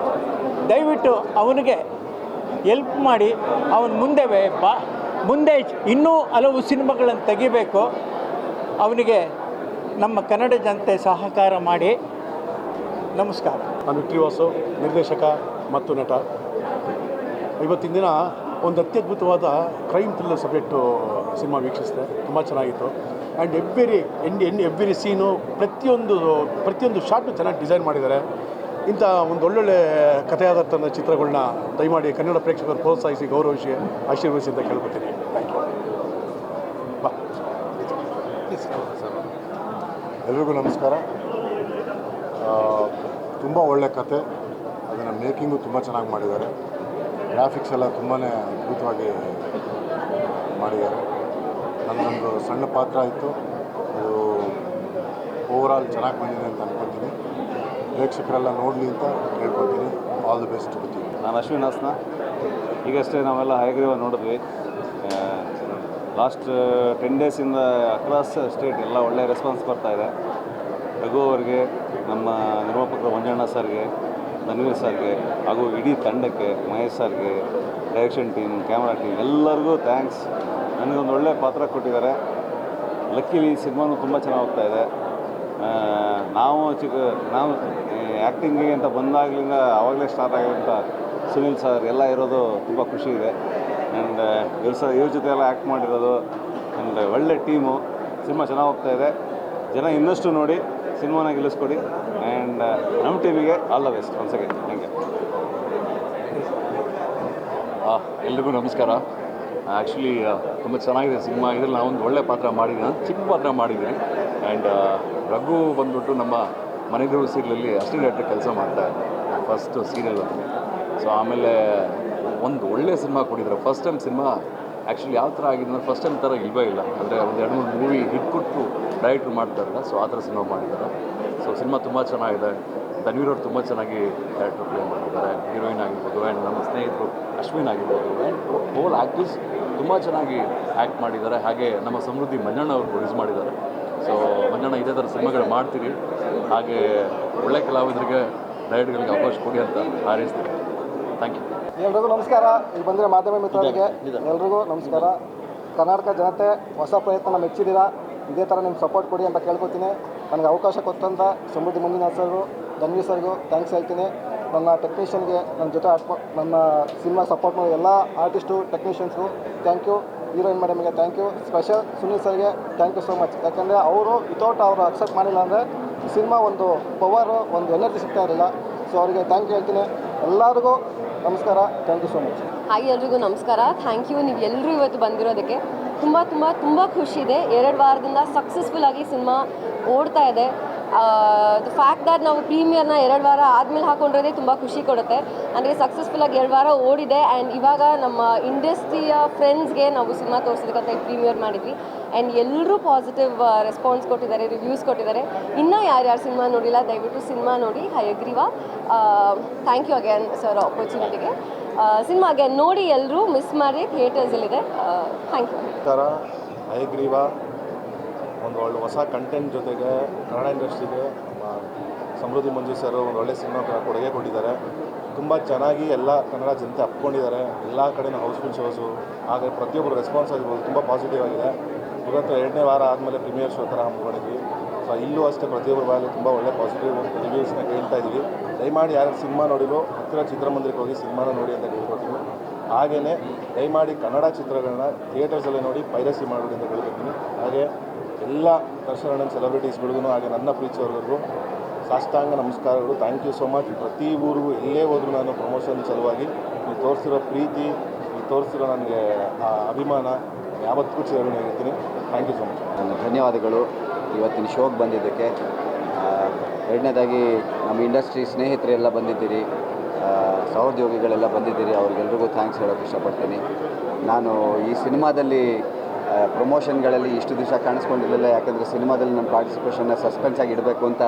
ದಯವಿಟ್ಟು ಅವನಿಗೆ ಎಲ್ಪ್ ಮಾಡಿ, ಅವನು ಮುಂದೆ ಇನ್ನೂ ಹಲವು ಸಿನಿಮಾಗಳನ್ನು ತೆಗಿಬೇಕು. ಅವನಿಗೆ ನಮ್ಮ ಕನ್ನಡ ಜನತೆ ಸಹಕಾರ ಮಾಡಿ. ನಮಸ್ಕಾರ. ನಾನು ವಿಕ್ಟ್ರಿ ವಾಸು, ನಿರ್ದೇಶಕ ಮತ್ತು ನಟ. ಇವತ್ತಿನ ದಿನ ಒಂದು ಅತ್ಯದ್ಭುತವಾದ ಕ್ರೈಮ್ ಥ್ರಿಲ್ಲರ್ ಸಬ್ಜೆಕ್ಟು ಸಿನಿಮಾ ವೀಕ್ಷಿಸಿದೆ. ತುಂಬ ಚೆನ್ನಾಗಿತ್ತು. ಆ್ಯಂಡ್ ಎವ್ರಿ ಸೀನು, ಪ್ರತಿಯೊಂದು ಶಾರ್ಟು ಚೆನ್ನಾಗಿ ಡಿಸೈನ್ ಮಾಡಿದ್ದಾರೆ. ಇಂಥ ಒಂದು ಒಳ್ಳೊಳ್ಳೆ ಕಥೆಯಾದಂಥ ಚಿತ್ರಗಳನ್ನ ದಯಮಾಡಿ ಕನ್ನಡ ಪ್ರೇಕ್ಷಕರು ಪ್ರೋತ್ಸಾಹಿಸಿ, ಗೌರವಿಸಿ, ಆಶೀರ್ವದಿಸಿ ಅಂತ ಕೇಳ್ಕೊತೀನಿ. Thank you. ಬಾ. ಎಲ್ರಿಗೂ ನಮಸ್ಕಾರ. ತುಂಬ ಒಳ್ಳೆ ಕತೆ. ಅದನ್ನು ಮೇಕಿಂಗು ತುಂಬ ಚೆನ್ನಾಗಿ ಮಾಡಿದ್ದಾರೆ. ಗ್ರಾಫಿಕ್ಸ್ ಎಲ್ಲ ತುಂಬಾ ಅದ್ಭುತವಾಗಿ ಮಾಡಿದ್ದಾರೆ. ನನ್ನೊಂದು ಸಣ್ಣ ಪಾತ್ರ ಇತ್ತು, ಅದು ಓವರಾಲ್ ಚೆನ್ನಾಗಿ ಬಂದಿದೆ ಅಂತ ಅಂದ್ಕೊತೀನಿ. ಪ್ರೇಕ್ಷಕರೆಲ್ಲ ನೋಡಲಿ ಅಂತ ಹೇಳ್ಕೊತೀನಿ. All the best. ನಾನು ಅಶ್ವಿನ್ ಹಾಸನ. ಈಗಷ್ಟೇ ನಾವೆಲ್ಲ ಹಯಗ್ರೀವ ನೋಡಿದ್ವಿ. ಲಾಸ್ಟ್ 10 ಡೇಸಿಂದ ಅಕ್ರಾಸ್ ಸ್ಟೇಟ್ ಎಲ್ಲ ಒಳ್ಳೆ ರೆಸ್ಪಾನ್ಸ್ ಬರ್ತಾಯಿದೆ. ರಘು ಅವರಿಗೆ, ನಮ್ಮ ನಿರ್ಮಾಪಕರು ಮಂಜಣ್ಣ ಸರ್ಗೆ, ಧನ್ವೀರ್ ಸರ್ಗೆ, ಹಾಗೂ ಇಡೀ ತಂಡಕ್ಕೆ, ಮಹೇಶ್ ಸರ್ಗೆ, ಡೈರೆಕ್ಷನ್ ಟೀಮ್, ಕ್ಯಾಮ್ರಾ ಟೀಮ್ ಎಲ್ಲರಿಗೂ ಥ್ಯಾಂಕ್ಸ್. ನನಗೊಂದು ಒಳ್ಳೆ ಪಾತ್ರ ಕೊಟ್ಟಿದ್ದಾರೆ. ಲಕ್ಕಿಲಿ ಸಿನಿಮಾನು ತುಂಬ ಚೆನ್ನಾಗಿ ಹೋಗ್ತಾಯಿದೆ. ನಾವು ಆ್ಯಕ್ಟಿಂಗಿಗೆ ಅಂತ ಬಂದಾಗಲಿಂದ ಆವಾಗಲೇ ಸ್ಟಾರ್ಟ್ ಆಗಿರೋಂಥ ಸುನಿಲ್ ಸರ್ ಎಲ್ಲ ಇರೋದು ತುಂಬ ಖುಷಿ ಇದೆ. ಆ್ಯಂಡ್ ಇವ್ರ ಜೊತೆ ಎಲ್ಲ ಆ್ಯಕ್ಟ್ ಮಾಡಿರೋದು. ಆ್ಯಂಡ್ ಒಳ್ಳೆ ಟೀಮು. ಸಿನಿಮಾ ಚೆನ್ನಾಗಿ ಹೋಗ್ತಾಯಿದೆ. ಜನ ಇನ್ನಷ್ಟು ನೋಡಿ ಸಿನಿಮಾನ ಗೆಲ್ಲಿಸ್ಕೊಡಿ. ಆ್ಯಂಡ್ ನಮ್ಮ ಟೀಮಿಗೆ all the best once again. Thank you. ಎಲ್ರಿಗೂ ನಮಸ್ಕಾರ. ಆ್ಯಕ್ಚುಲಿ ತುಂಬ ಚೆನ್ನಾಗಿದೆ ಸಿನಿಮಾ. ಇದರಲ್ಲಿ ನಾವೊಂದು ಒಳ್ಳೆ ಪಾತ್ರ ಮಾಡಿದ್ದೀನಿ, ಚಿಕ್ಕ ಪಾತ್ರ ಮಾಡಿದ್ದೀನಿ. ಆ್ಯಂಡ್ ರಘು ಬಂದ್ಬಿಟ್ಟು ನಮ್ಮ ಮನೆದೇವರು ಸೀರಿಯಲಲ್ಲಿ ಅಸಿಸ್ಟೆಂಟ್ ಡೈರೆಕ್ಟರ್ ಕೆಲಸ ಮಾಡ್ತಾಯಿದ್ದೆ, ಫಸ್ಟ್ ಸೀರಿಯಲ್. ಸೊ ಆಮೇಲೆ ಒಂದು ಒಳ್ಳೆ ಸಿನಿಮಾ ಕೊಟ್ಟಿದ್ರು. ಫಸ್ಟ್ ಟೈಮ್ ಸಿನಿಮಾ ಆ್ಯಕ್ಚುಲಿ ಯಾವ ಥರ ಆಗಿದೆ ಅಂದರೆ ಫಸ್ಟ್ ಟೈಮ್ ಥರ ಇಲ್ವೇ ಇಲ್ಲ. ಅಂದರೆ ಒಂದು 2-3 ಮೂವಿ ಹಿಟ್ ಕೊಟ್ಟು ಡೈರೆಕ್ಟ್ರು ಮಾಡ್ತಾರಲ್ಲ, ಸೊ ಆ ಥರ ಸಿನಿಮಾ ಮಾಡಿದ್ದಾರೆ. ಸೊ ಸಿನಿಮಾ ತುಂಬ ಚೆನ್ನಾಗಿದೆ. ಧನ್ವೀರ್ ಅವರು ತುಂಬ ಚೆನ್ನಾಗಿ ಕ್ಯಾರೆಕ್ಟರ್ ಪ್ಲೇ ಮಾಡಿದ್ದಾರೆ. ಹೀರೋಯಿನ್ ಆಗಿರ್ಬೋದು ಆ್ಯಂಡ್ ನಮ್ಮ ಸ್ನೇಹಿತರು ಅಶ್ವಿನ್ ಆಗಿರ್ಬೋದು ಆ್ಯಂಡ್ ಹೋಲ್ ಆ್ಯಕ್ಟರ್ಸ್ ತುಂಬ ಚೆನ್ನಾಗಿ ಆ್ಯಕ್ಟ್ ಮಾಡಿದ್ದಾರೆ. ಹಾಗೆ ನಮ್ಮ ಸಮೃದ್ಧಿ ಮಂಜಣ್ಣ ಅವರು ಪ್ರೊಡ್ಯೂಸ್ ಮಾಡಿದ್ದಾರೆ. ಸೊ ಮಂಜಣ್ಣ ಇದೇ ಥರ ಸಿನಿಮಾಗಳು ಮಾಡ್ತೀರಿ, ಹಾಗೆ ಒಳ್ಳೆ ಕಲಾವಿದರಿಗೆ ಡೈರೆಕ್ಟ್ಗಳಿಗೆ ಅವಕಾಶ ಕೊಡಿ ಅಂತ ಹಾರೈಸ್ತೀನಿ. Thank you. ಎಲ್ರಿಗೂ ನಮಸ್ಕಾರ. ಇಲ್ಲಿ ಬಂದಿರೋ ಮಾಧ್ಯಮ ಮಿತ್ರರಿಗೆ ಎಲ್ರಿಗೂ ನಮಸ್ಕಾರ. ಕರ್ನಾಟಕ ಜನತೆ ಹೊಸ ಪ್ರಯತ್ನ ಮೆಚ್ಚಿದ್ದೀರಾ, ಇದೇ ಥರ ನಿಮ್ಮ ಸಪೋರ್ಟ್ ಕೊಡಿ ಅಂತ ಕೇಳ್ಕೊತೀನಿ. ನನಗೆ ಅವಕಾಶ ಕೊಟ್ಟಂಥ ಸಮೃದ್ಧಿ ಮಂಜುನಾಥ್ ಸರ್ಗೂ ಧನ್ವೀರ್ ಸರ್ಗೂ ಥ್ಯಾಂಕ್ಸ್ ಹೇಳ್ತೀನಿ. ನನ್ನ ಟೆಕ್ನಿಷಿಯನ್ಗೆ ನನ್ನ ಜೊತೆ ನನ್ನ ಸಿನಿಮಾ ಸಪೋರ್ಟ್ ಮಾಡೋ ಎಲ್ಲ ಆರ್ಟಿಸ್ಟು ಟೆಕ್ನಿಷಿಯನ್ಸ್ಗೂ ಥ್ಯಾಂಕ್ ಯು. ಹೀರೋಯಿನ್ ಮೇಡಮ್ಗೆ ಥ್ಯಾಂಕ್ ಯು. ಸ್ಪೆಷಲ್ ಸುನೀಲ್ ಸರ್ಗೆ ಥ್ಯಾಂಕ್ ಯು ಸೋ ಮಚ್. ಯಾಕೆಂದರೆ ಅವರು ವಿತೌಟ್ ಅವರು ಅಕ್ಸೆಪ್ಟ್ ಮಾಡಿಲ್ಲ ಅಂದರೆ ಸಿನಿಮಾ ಒಂದು ಪವರು, ಒಂದು ಎನರ್ಜಿ ಸಿಗ್ತಾ ಇರಲಿಲ್ಲ. ಸೊ ಅವರಿಗೆ ಥ್ಯಾಂಕ್ ಯು ಹೇಳ್ತೀನಿ. ಎಲ್ಲರಿಗೂ ನಮಸ್ಕಾರ. Thank you so much. Hi, ಎಲ್ರಿಗೂ ನಮಸ್ಕಾರ. Thank you. ನೀವು ಎಲ್ಲರೂ ಇವತ್ತು ಬಂದಿರೋದಕ್ಕೆ ತುಂಬ ತುಂಬ ತುಂಬ ಖುಷಿ ಇದೆ. 2 ವಾರದಿಂದ ಸಕ್ಸಸ್ಫುಲ್ಲಾಗಿ ಸಿನಿಮಾ ಓಡ್ತಾ ಇದೆ. ದ ಫ್ಯಾಕ್ಟ್ ದ್ಯಾಟ್ ನಾವು ಪ್ರೀಮಿಯರ್ನ 2 ವಾರ ಆದಮೇಲೆ ಹಾಕೊಂಡ್ರೆ ತುಂಬ ಖುಷಿ ಕೊಡುತ್ತೆ. ಅಂದರೆ ಸಕ್ಸಸ್ಫುಲ್ಲಾಗಿ 2 ವಾರ ಓಡಿದೆ. ಆ್ಯಂಡ್ ಇವಾಗ ನಮ್ಮ ಇಂಡಸ್ಟ್ರಿಯ ಫ್ರೆಂಡ್ಸ್ಗೆ ನಾವು ಸಿನಿಮಾ ತೋರಿಸೋದಕ್ಕಂತ ಪ್ರೀಮಿಯರ್ ಮಾಡಿದ್ವಿ. ಆ್ಯಂಡ್ ಎಲ್ಲರೂ ಪಾಸಿಟಿವ್ ರೆಸ್ಪಾನ್ಸ್ ಕೊಟ್ಟಿದ್ದಾರೆ, ರಿವ್ಯೂಸ್ ಕೊಟ್ಟಿದ್ದಾರೆ. ಇನ್ನೂ ಯಾರ್ಯಾರು ಸಿನಿಮಾ ನೋಡಿಲ್ಲ ದಯವಿಟ್ಟು ಸಿನಿಮಾ ನೋಡಿ. Hayagreeva. Thank you again sir ಆಪರ್ಚುನಿಟಿಗೆ. ಸಿನಿಮಾ ಅಗೇನ್ ನೋಡಿ, ಎಲ್ಲರೂ ಮಿಸ್ ಮಾಡಿ, ಥಿಯೇಟರ್ಸಲ್ಲಿದೆ. Thank you. ನಮಸ್ಕಾರ. ಹಯಗ್ರೀವ ಒಂದು ಒಳ್ಳೆ ಹೊಸ ಕಂಟೆಂಟ್ ಜೊತೆಗೆ ಕನ್ನಡ ಇಂಡಸ್ಟ್ರಿಗೆ ಸಮೃದ್ಧಿ ಮಂಜು ಸರ್ ಒಂದು ಒಳ್ಳೆ ಸಿನಿಮಾ ಕೊಡುಗೆ ಕೊಟ್ಟಿದ್ದಾರೆ. ತುಂಬ ಚೆನ್ನಾಗಿ ಎಲ್ಲ ಕನ್ನಡ ಜನತೆ ಅಪ್ಕೊಂಡಿದ್ದಾರೆ. ಎಲ್ಲ ಕಡೆನೂ ಹೌಸ್ಫುಲ್ ಶೋಸು, ಹಾಗೆ ಪ್ರತಿಯೊಬ್ಬರು ರೆಸ್ಪಾನ್ಸ್ ಆಗಿರ್ಬೋದು ತುಂಬ ಪಾಸಿಟಿವ್ ಆಗಿದೆ. ಇವತ್ತು 2ನೇ ವಾರ ಆದಮೇಲೆ ಪ್ರೀಮಿಯರ್ ಶೋ ಥರ ಹಮ್ಮಿಕೊಂಡಿದ್ವಿ. ಸೊ ಇಲ್ಲೂ ಅಷ್ಟೇ ಪ್ರತಿಯೊಬ್ಬರ ಬಾಯಲ್ಲಿ ತುಂಬ ಒಳ್ಳೆ ಪಾಸಿಟಿವ್ ರಿವ್ಯೂಸ್ನ ಕೇಳ್ತಾ ಇದ್ದೀವಿ. ದಯಮಾಡಿ ಯಾರು ಸಿನಿಮಾ ನೋಡಿರೋ ಹತ್ತಿರ ಚಿತ್ರಮಂದಿರಕ್ಕೆ ಹೋಗಿ ಸಿನಿಮಾನ ನೋಡಿ ಅಂತ ಕೇಳ್ಕೊತೀನಿ. ಹಾಗೆಯೇ ದಯಮಾಡಿ ಕನ್ನಡ ಚಿತ್ರಗಳನ್ನ ಥಿಯೇಟರ್ಸಲ್ಲೇ ನೋಡಿ, ಪೈರಸಿ ಮಾಡಿ ಅಂತ ಕೇಳ್ಕೊತೀನಿ. ಹಾಗೆ ಎಲ್ಲ ದರ್ಶನ ಸೆಲೆಬ್ರಿಟೀಸ್ಗಳಿಗೂ ಹಾಗೆ ನನ್ನ ಪ್ರೀತಿಯವರೆಗೂ ಸಾಷ್ಟಾಂಗ ನಮಸ್ಕಾರಗಳು. Thank you so much. ಪ್ರತಿ ಊರಿಗೂ ಎಲ್ಲೇ ಹೋದರೂ ನಾನು ಪ್ರಮೋಷನ್ ಸಲುವಾಗಿ ನೀವು ತೋರಿಸಿರೋ ಪ್ರೀತಿ, ನೀವು ತೋರಿಸಿರೋ ನನಗೆ ಅಭಿಮಾನ ಯಾವತ್ತೂ ಚಿರಋಣಿ ಆಗಿರ್ತೀನಿ. Thank you so much. ನನ್ನ ಧನ್ಯವಾದಗಳು ಇವತ್ತಿನ ಶೋಗೆ ಬಂದಿದ್ದಕ್ಕೆ. 2ನೇದಾಗಿ ನಮ್ಮ ಇಂಡಸ್ಟ್ರಿ ಸ್ನೇಹಿತರೆಲ್ಲ ಬಂದಿದ್ದೀರಿ, ಸಹೋದ್ಯೋಗಿಗಳೆಲ್ಲ ಬಂದಿದ್ದೀರಿ. ಅವ್ರಿಗೆಲ್ರಿಗೂ ಥ್ಯಾಂಕ್ಸ್ ಹೇಳೋಕ್ಕೆ ಇಷ್ಟಪಡ್ತೀನಿ. ನಾನು ಈ ಸಿನಿಮಾದಲ್ಲಿ ಪ್ರಮೋಷನ್ಗಳಲ್ಲಿ ಇಷ್ಟು ದಿವಸ ಕಾಣಿಸ್ಕೊಂಡಿರಲಿಲ್ಲ. ಯಾಕಂದರೆ ಸಿನಿಮಾದಲ್ಲಿ ನನ್ನ ಪಾರ್ಟಿಸಿಪೇಷನ್ನ ಸಸ್ಪೆನ್ಸಾಗಿ ಇಡಬೇಕು ಅಂತ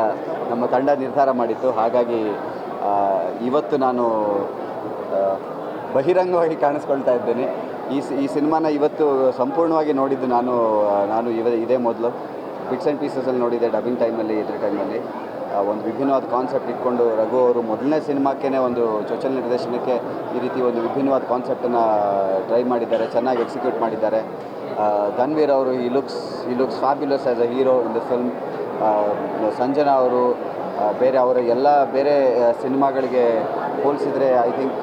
ನಮ್ಮ ತಂಡ ನಿರ್ಧಾರ ಮಾಡಿತ್ತು. ಹಾಗಾಗಿ ಇವತ್ತು ನಾನು ಬಹಿರಂಗವಾಗಿ ಕಾಣಿಸ್ಕೊಳ್ತಾ ಇದ್ದೇನೆ. ಈ ಸಿನಿಮಾನ ಇವತ್ತು ಸಂಪೂರ್ಣವಾಗಿ ನೋಡಿದ್ದು ನಾನು ಇದೇ ಮೊದಲು ಬಿಟ್ಸ್ ಆ್ಯಂಡ್ ಪೀಸಸಲ್ಲಿ ನೋಡಿದ್ದೆ. ಡಬ್ಬಿಂಗ್ ಟೈಮಲ್ಲಿ, ಇದ್ರ ಟೈಮಲ್ಲಿ ಒಂದು ವಿಭಿನ್ನವಾದ ಕಾನ್ಸೆಪ್ಟ್ ಇಟ್ಕೊಂಡು ರಘು ಅವರು ಮೊದಲನೇ ಸಿನಿಮಾಕ್ಕೇ ಒಂದು ಚೊಚ್ಚಲ ನಿರ್ದೇಶನಕ್ಕೆ ಈ ರೀತಿ ಒಂದು ವಿಭಿನ್ನವಾದ ಕಾನ್ಸೆಪ್ಟನ್ನು ಟ್ರೈ ಮಾಡಿದ್ದಾರೆ, ಚೆನ್ನಾಗಿ ಎಕ್ಸಿಕ್ಯೂಟ್ ಮಾಡಿದ್ದಾರೆ. ಧನ್ವೀರ್ ಅವರು ಈ looks fabulous as a hero in the film. Sanjana ಅವರು ಅವರ ಎಲ್ಲ ಬೇರೆ ಸಿನಿಮಾಗಳಿಗೆ ಹೋಲಿಸಿದರೆ ಐ ಥಿಂಕ್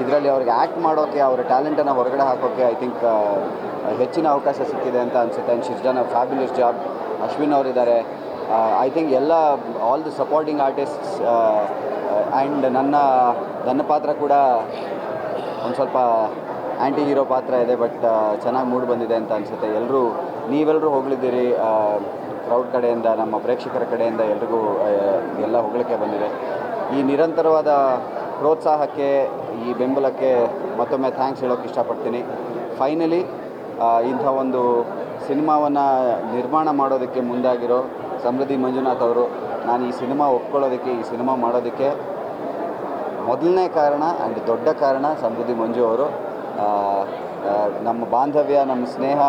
ಇದರಲ್ಲಿ ಅವ್ರಿಗೆ ಆ್ಯಕ್ಟ್ ಮಾಡೋಕ್ಕೆ, ಅವರ ಟ್ಯಾಲೆಂಟನ್ನು ಹೊರಗಡೆ ಹಾಕೋಕ್ಕೆ ಐ ಥಿಂಕ್ ಹೆಚ್ಚಿನ ಅವಕಾಶ ಸಿಕ್ಕಿದೆ ಅಂತ ಅನಿಸುತ್ತೆ. And she's done a fabulous job. Ashwin ಅವರಿದ್ದಾರೆ. I think all the supporting artists. And ನನ್ನ ಪಾತ್ರ ಕೂಡ ಒಂದು ಸ್ವಲ್ಪ ಆ್ಯಂಟಿ ಹೀರೋ ಪಾತ್ರ ಇದೆ, ಬಟ್ ಚೆನ್ನಾಗಿ ಮೂಡ್ ಬಂದಿದೆ ಅಂತ ಅನಿಸುತ್ತೆ. ನೀವೆಲ್ಲರೂ ಹೋಗಲಿದ್ದೀರಿ ಕ್ರೌಡ್ ಕಡೆಯಿಂದ, ನಮ್ಮ ಪ್ರೇಕ್ಷಕರ ಕಡೆಯಿಂದ ಎಲ್ರಿಗೂ ಎಲ್ಲ ಹೊಗಳಿಕೆ ಬಂದಿದೆ. ಈ ನಿರಂತರವಾದ ಪ್ರೋತ್ಸಾಹಕ್ಕೆ, ಈ ಬೆಂಬಲಕ್ಕೆ ಮತ್ತೊಮ್ಮೆ ಥ್ಯಾಂಕ್ಸ್ ಹೇಳೋಕ್ಕೆ ಇಷ್ಟಪಡ್ತೀನಿ. ಫೈನಲಿ ಇಂಥ ಒಂದು ಸಿನಿಮಾವನ್ನು ನಿರ್ಮಾಣ ಮಾಡೋದಕ್ಕೆ ಮುಂದಾಗಿರೋ ಸಮೃದ್ಧಿ ಮಂಜುನಾಥ್ ಅವರು, ನಾನು ಈ ಸಿನಿಮಾ ಒಪ್ಕೊಳ್ಳೋದಕ್ಕೆ, ಈ ಸಿನಿಮಾ ಮಾಡೋದಕ್ಕೆ ಮೊದಲನೇ ಕಾರಣ ಆ್ಯಂಡ್ ದೊಡ್ಡ ಕಾರಣ ಸಮೃದ್ಧಿ ಮಂಜು ಅವರು. ನಮ್ಮ ಬಾಂಧವ್ಯ, ನಮ್ಮ ಸ್ನೇಹ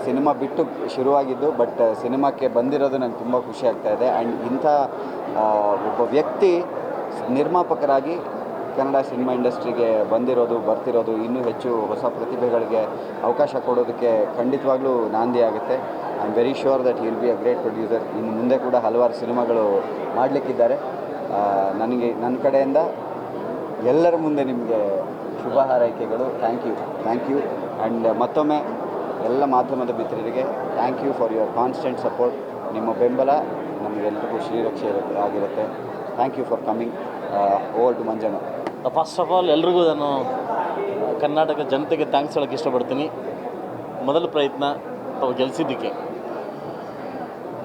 ಸಿನಿಮಾ ಬಿಟ್ಟು ಶುರುವಾಗಿದ್ದು, ಬಟ್ ಸಿನಿಮಾಕ್ಕೆ ಬಂದಿರೋದು ನನಗೆ ತುಂಬ ಖುಷಿ ಆಗ್ತಾಯಿದೆ. ಆ್ಯಂಡ್ ಇಂಥ ಒಬ್ಬ ವ್ಯಕ್ತಿ ನಿರ್ಮಾಪಕರಾಗಿ ಕನ್ನಡ ಸಿನಿಮಾ ಇಂಡಸ್ಟ್ರಿಗೆ ಬರ್ತಿರೋದು ಇನ್ನೂ ಹೆಚ್ಚು ಹೊಸ ಪ್ರತಿಭೆಗಳಿಗೆ ಅವಕಾಶ ಕೊಡೋದಕ್ಕೆ ಖಂಡಿತವಾಗ್ಲೂ ನಾಂದಿ ಆಗುತ್ತೆ. I am very sure that will be a great producer. ಇನ್ನು ಮುಂದೆ ಕೂಡ ಹಲವಾರು ಸಿನಿಮಾಗಳು ಮಾಡಲಿಕ್ಕಿದ್ದಾರೆ. ನನ್ನ ಕಡೆಯಿಂದ ಎಲ್ಲರ ಮುಂದೆ ನಿಮಗೆ ಶುಭ ಹಾರೈಕೆಗಳು. Thank you. ಆ್ಯಂಡ್ ಮತ್ತೊಮ್ಮೆ ಎಲ್ಲ ಮಾಧ್ಯಮದ ಮಿತ್ರರಿಗೆ thank you for your constant support. ನಿಮ್ಮ ಬೆಂಬಲ ನಮಗೆಲ್ಲರಿಗೂ ಶ್ರೀರಕ್ಷೆ ಆಗಿರುತ್ತೆ. Thank you for coming. Over to Manjanna. First of all ಎಲ್ರಿಗೂ ನಾನು ಕರ್ನಾಟಕ ಜನತೆಗೆ ಥ್ಯಾಂಕ್ಸ್ ಹೇಳೋಕ್ಕೆ ಇಷ್ಟಪಡ್ತೀನಿ. ಮೊದಲ ಪ್ರಯತ್ನ ತಾವು ಗೆಲ್ಲಿಸಿದ್ದಕ್ಕೆ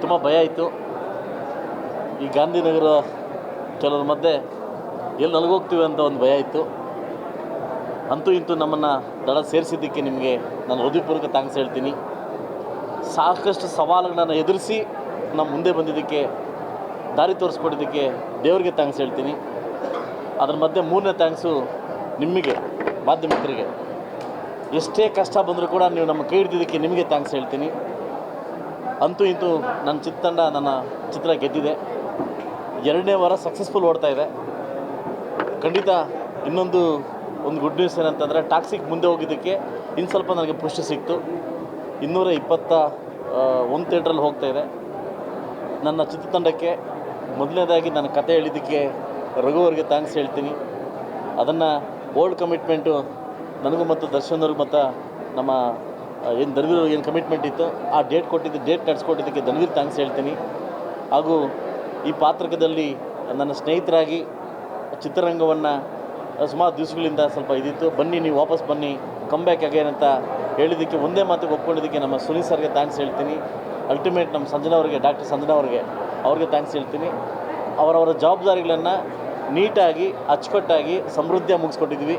ತುಂಬ ಭಯ ಆಯಿತು. ಈ ಗಾಂಧಿನಗರ ಕೆಲವ್ರ ಮಧ್ಯೆ ಎಲ್ಲಿ ನಲ್ಗೋಗ್ತೀವಿ ಅಂತ ಒಂದು ಭಯ ಇತ್ತು. ಅಂತೂ ಇಂತೂ ನಮ್ಮನ್ನು ದಳ ಸೇರಿಸಿದ್ದಕ್ಕೆ ನಿಮಗೆ ನಾನು ಹೃದಯಪೂರ್ವಕ ಥ್ಯಾಂಕ್ಸ್ ಹೇಳ್ತೀನಿ. ಸಾಕಷ್ಟು ಸವಾಲುಗಳನ್ನು ಎದುರಿಸಿ ನಮ್ಮ ಮುಂದೆ ಬಂದಿದ್ದಕ್ಕೆ, ದಾರಿ ತೋರಿಸ್ಕೊಟ್ಟಿದ್ದಕ್ಕೆ ದೇವರಿಗೆ ಥ್ಯಾಂಕ್ಸ್ ಹೇಳ್ತೀನಿ. ಅದ್ರ ಮಧ್ಯೆ 3ನೇ ಥ್ಯಾಂಕ್ಸು ನಿಮಗೆ, ಮಾಧ್ಯಮಿಕರಿಗೆ. ಎಷ್ಟೇ ಕಷ್ಟ ಬಂದರೂ ಕೂಡ ನೀವು ನಮ್ಮ ಕೈ ಹಿಡಿದಿದ್ದಕ್ಕೆ ನಿಮಗೆ ಥ್ಯಾಂಕ್ಸ್ ಹೇಳ್ತೀನಿ. ಅಂತೂ ಇಂತೂ ನನ್ನ ಚಿತ್ರತಂಡ ನನ್ನ ಚಿತ್ರ ಗೆದ್ದಿದೆ. 2ನೇ ವಾರ ಸಕ್ಸಸ್ಫುಲ್ ಓಡ್ತಾ ಇದೆ. ಖಂಡಿತ ಇನ್ನೊಂದು ಗುಡ್ ನ್ಯೂಸ್ ಏನಂತಂದರೆ, ಟಾಕ್ಸಿಕ್ ಮುಂದೆ ಹೋಗಿದ್ದಕ್ಕೆ ಇನ್ನು ಸ್ವಲ್ಪ ನನಗೆ ಪುಷ್ಟಿ ಸಿಕ್ತು. 221 ಥಿಯೇಟ್ರಲ್ಲಿ ಹೋಗ್ತಾ ಇದೆ. ನನ್ನ ಚಿತ್ರತಂಡಕ್ಕೆ ಮೊದಲನೇದಾಗಿ ನನ್ನ ಕತೆ ಹೇಳಿದ್ದಕ್ಕೆ ರಘು ಅವ್ರಿಗೆ ಥ್ಯಾಂಕ್ಸ್ ಹೇಳ್ತೀನಿ. ಅದನ್ನು ಓಲ್ಡ್ ಕಮಿಟ್ಮೆಂಟು ನನಗೂ ಮತ್ತು ದರ್ಶನ್ ಅವ್ರಿಗೆ ಮತ್ತು ನಮ್ಮ ಏನು ಧನ್ವೀರ್ ಏನು ಕಮಿಟ್ಮೆಂಟ್ ಇತ್ತು ಆ ಡೇಟ್ ನಡೆಸ್ಕೊಟ್ಟಿದ್ದಕ್ಕೆ ಧನ್ವೀರ್ ಥ್ಯಾಂಕ್ಸ್ ಹೇಳ್ತೀನಿ. ಹಾಗೂ ಈ ಪಾತ್ರಕದಲ್ಲಿ ನನ್ನ ಸ್ನೇಹಿತರಾಗಿ ಚಿತ್ರರಂಗವನ್ನು ಸುಮಾರು ದಿವಸಗಳಿಂದ ಸ್ವಲ್ಪ ಇದಿತ್ತು, ಬನ್ನಿ ನೀವು ವಾಪಸ್ ಬನ್ನಿ, ಕಮ್ ಬ್ಯಾಕ್ ಅಗೇನ್ ಅಂತ ಹೇಳಿದ್ದಕ್ಕೆ ಒಂದೇ ಮಾತಿಗೆ ಒಪ್ಕೊಂಡಿದ್ದಕ್ಕೆ ನಮ್ಮ ಸುನೀಲ್ ಸರ್ಗೆ ಥ್ಯಾಂಕ್ಸ್ ಹೇಳ್ತೀನಿ. ಅಲ್ಟಿಮೇಟ್ ನಮ್ಮ ಸಂಜನಾ ಅವ್ರಿಗೆ, ಡಾಕ್ಟರ್ ಸಂಜನಾ ಅವ್ರಿಗೆ ಥ್ಯಾಂಕ್ಸ್ ಹೇಳ್ತೀನಿ. ಅವರವರ ಜವಾಬ್ದಾರಿಗಳನ್ನು ನೀಟಾಗಿ ಅಚ್ಚುಕಟ್ಟಾಗಿ ಸಮೃದ್ಧಿಯಾಗಿ ಮುಗಿಸ್ಕೊಟ್ಟಿದ್ವಿ.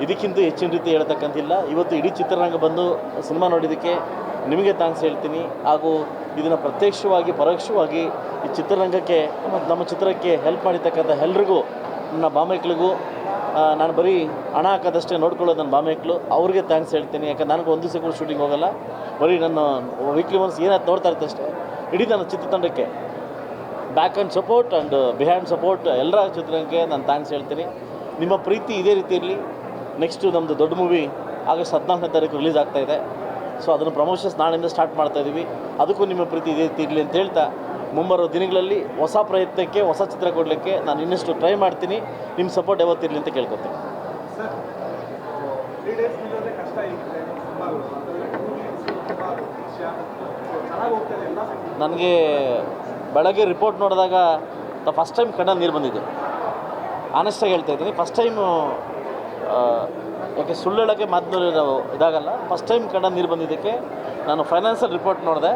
ಇದಕ್ಕಿಂತ ಹೆಚ್ಚಿನ ರೀತಿ ಹೇಳ್ತಕ್ಕಂತಿಲ್ಲ. ಇವತ್ತು ಇಡೀ ಚಿತ್ರರಂಗ ಬಂದು ಸಿನಿಮಾ ನೋಡಿದ್ದಕ್ಕೆ ನಿಮಗೆ ಥ್ಯಾಂಕ್ಸ್ ಹೇಳ್ತೀನಿ. ಹಾಗೂ ಇದನ್ನು ಪ್ರತ್ಯಕ್ಷವಾಗಿ ಪರೋಕ್ಷವಾಗಿ ಈ ಚಿತ್ರರಂಗಕ್ಕೆ ನಮ್ಮ ಚಿತ್ರಕ್ಕೆ ಹೆಲ್ಪ್ ಮಾಡಿರ್ತಕ್ಕಂಥ ಎಲ್ರಿಗೂ, ನನ್ನ ಬಾಮೈಕ್ಳಿಗೂ, ನಾನು ಬರೀ ಹಣ ಹಾಕೋದಷ್ಟೇ ನೋಡ್ಕೊಳ್ಳೋದು ನನ್ನ ಬಾಮೈಕ್ಳು, ಅವ್ರಿಗೆ ಥ್ಯಾಂಕ್ಸ್ ಹೇಳ್ತೀನಿ. ಯಾಕಂದ್ರೆ ನನಗೆ ಒಂದು ದಿವಸ ಕೂಡ ಶೂಟಿಂಗ್ ಹೋಗಲ್ಲ, ಬರೀ ನನ್ನ ವೀಕ್ಲಿ ಒನ್ಸ್ ಏನಾಯ್ತು ನೋಡ್ತಾ ಇರುತ್ತೆ ಅಷ್ಟೇ. ಇಡೀ ನನ್ನ ಚಿತ್ರತಂಡಕ್ಕೆ back and support and behind support ಎಲ್ಲರ ಚಿತ್ರರಂಗಕ್ಕೆ ನಾನು ಥ್ಯಾಂಕ್ಸ್ ಹೇಳ್ತೀನಿ. ನಿಮ್ಮ ಪ್ರೀತಿ ಇದೇ ರೀತಿ ಇರಲಿ. ನೆಕ್ಸ್ಟು ನಮ್ಮದು ದೊಡ್ಡ ಮೂವಿ ಆಗಸ್ಟ್ 14ನೇ ತಾರೀಕು ರಿಲೀಸ್ ಆಗ್ತಾಯಿದೆ. ಸೊ ಅದನ್ನು ಪ್ರಮೋಷನ್ಸ್ ನಾಳೆಯಿಂದ ಸ್ಟಾರ್ಟ್ ಮಾಡ್ತಾಯಿದ್ದೀವಿ. ಅದಕ್ಕೂ ನಿಮ್ಮ ಪ್ರೀತಿ ಇದೇ ರೀತಿ ಇರಲಿ ಅಂತ ಹೇಳ್ತಾ, ಮುಂಬರೋ ದಿನಗಳಲ್ಲಿ ಹೊಸ ಪ್ರಯತ್ನಕ್ಕೆ, ಹೊಸ ಚಿತ್ರ ಕೊಡಲಿಕ್ಕೆ ನಾನು ಇನ್ನಷ್ಟು ಟ್ರೈ ಮಾಡ್ತೀನಿ. ನಿಮ್ಮ ಸಪೋರ್ಟ್ ಯಾವತ್ತಿರಲಿ ಅಂತ ಕೇಳ್ಕೊತೀನಿ. ನನಗೆ ಬೆಳಗ್ಗೆ ರಿಪೋರ್ಟ್ ನೋಡಿದಾಗ ಫಸ್ಟ್ ಟೈಮ್ ಕಣ್ಣಲ್ಲಿ ನೀರು ಬಂದಿದ್ದು. ಆನೆಸ್ಟಾಗಿ ಹೇಳ್ತಾ ಇದ್ದೀನಿ, ಫಸ್ಟ್ ಟೈಮು, ಯಾಕೆ ಸುಳ್ಳು ಹೇಳೋಕ್ಕೆ ಮಾತನಾಡಿ ಇದಾಗಲ್ಲ, ಫಸ್ಟ್ ಟೈಮ್ ಕಣ್ಣಲ್ಲಿ ನೀರು ಬಂದಿದ್ದಕ್ಕೆ ನಾನು ಫೈನಾನ್ಷಿಯಲ್ ರಿಪೋರ್ಟ್ ನೋಡಿದೆ,